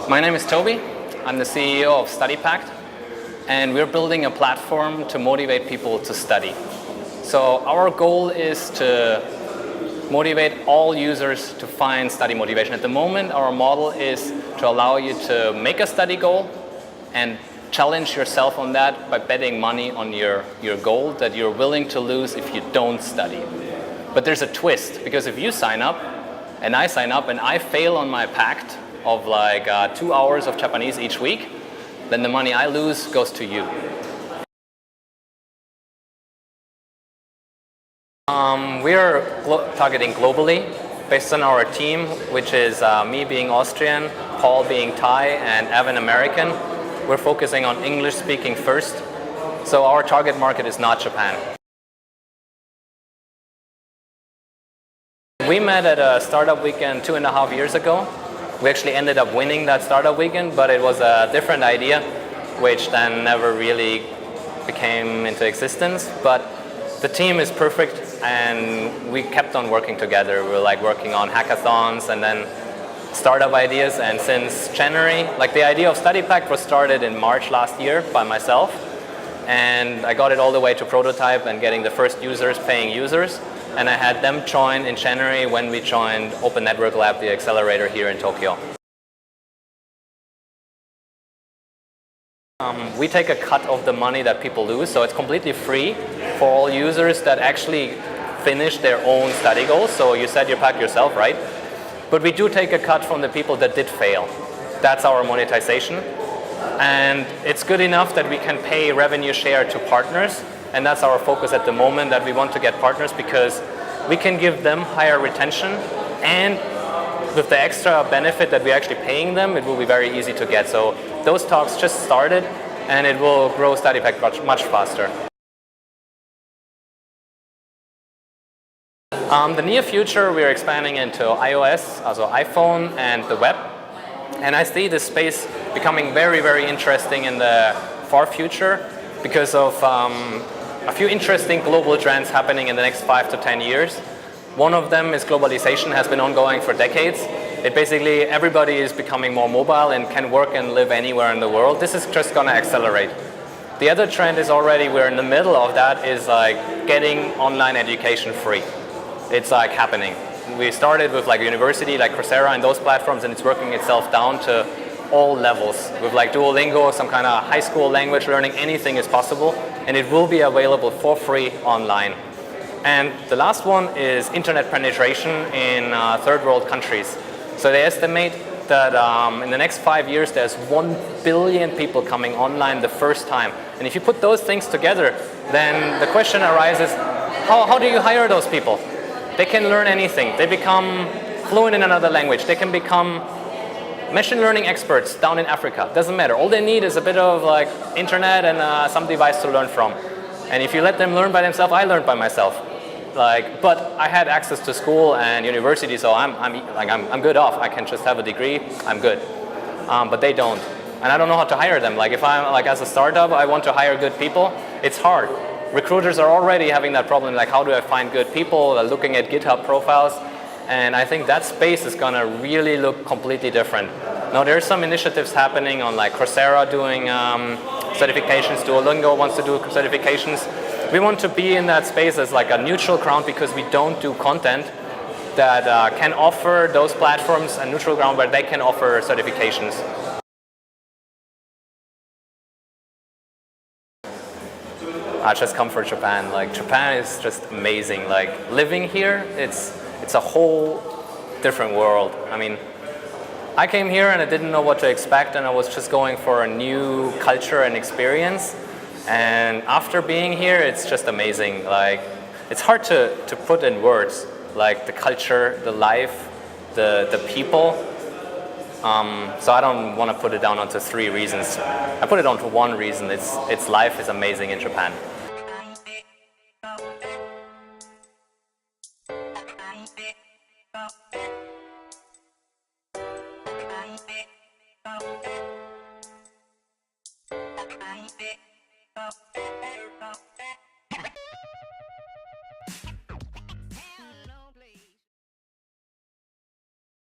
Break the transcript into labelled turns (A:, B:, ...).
A: My name is Toby. I'm the CEO of StudyPact, and we're building a platform to motivate people to study. So our goal is to motivate all users to find study motivation. At the moment, our model is to allow you to make a study goal and challenge yourself on that by betting money on your goal that you're willing to lose if you don't study. But there's a twist, because if you sign up and I sign up and I fail on my pact of 2 hours of Japanese each week, then the money I lose goes to you. We are targeting globally based on our team, which is me being Austrian, Paul being Thai, and Evan American. We're focusing on English speaking first. So our target market is not Japan. We met at a startup weekend 2.5 years ago. We actually ended up winning that startup weekend, but it was a different idea, which then never really became into existence. But the team is perfect, and we kept on working together. We were working on hackathons and then startup ideas. And since January, the idea of StudyPact was started in March last year by myself. And I got it all the way to prototype and getting the first users, paying users. And I had them join in January when we joined Open Network Lab, the accelerator here in Tokyo. We take a cut of the money that people lose, so it's completely free for all users that actually finish their own study goals. So you set your pack yourself, right? But we do take a cut from the people that did fail. That's our monetization. And it's good enough that we can pay revenue share to partners. And that's our focus at the moment, that we want to get partners because we can give them higher retention, and with the extra benefit that we're actually paying them, it will be very easy to get. So those talks just started, and it will grow StudyPact much faster. The near future, we're expanding into iOS, also iPhone, and the web. And I see this space becoming very, very interesting in the far future because of a few interesting global trends happening in the next 5 to 10 years. One of them is globalization, has been ongoing for decades. It basically, everybody is becoming more mobile and can work and live anywhere in the world. This is just going to accelerate. The other trend is already, we're in the middle of that, is getting online education free. It's happening. We started with university like Coursera and those platforms, and it's working itself down to all levels. With Duolingo, some kind of high school language learning, anything is possible, and it will be available for free online. And the last one is internet penetration in third world countries. So they estimate that in the next 5 years there's 1 billion people coming online the first time. And if you put those things together, then the question arises, how do you hire those people? They can learn anything. They become fluent in another language. They can become machine learning experts down in Africa. Doesn't matter. All they need is a bit of internet and some device to learn from. And if you let them learn by themselves, I learned by myself. But I had access to school and university, so I'm good off. I can just have a degree. I'm good. But they don't, and I don't know how to hire them. If I'm as a startup, I want to hire good people. It's hard. Recruiters are already having that problem. How do I find good people? They're looking at GitHub profiles. And I think that space is going to really look completely different. Now, there's some initiatives happening on Coursera doing certifications. Duolingo wants to do certifications. We want to be in that space as a neutral ground because we don't do content that can offer those platforms a neutral ground where they can offer certifications. I just come for Japan. Japan is just amazing. Living here, it's a whole different world. I came here and I didn't know what to expect, and I was just going for a new culture and experience. And after being here, it's just amazing. It's hard to put in words, the culture, the life, the people. So I don't want to put it down onto 3 reasons. I put it onto 1 reason. It's life is amazing in Japan.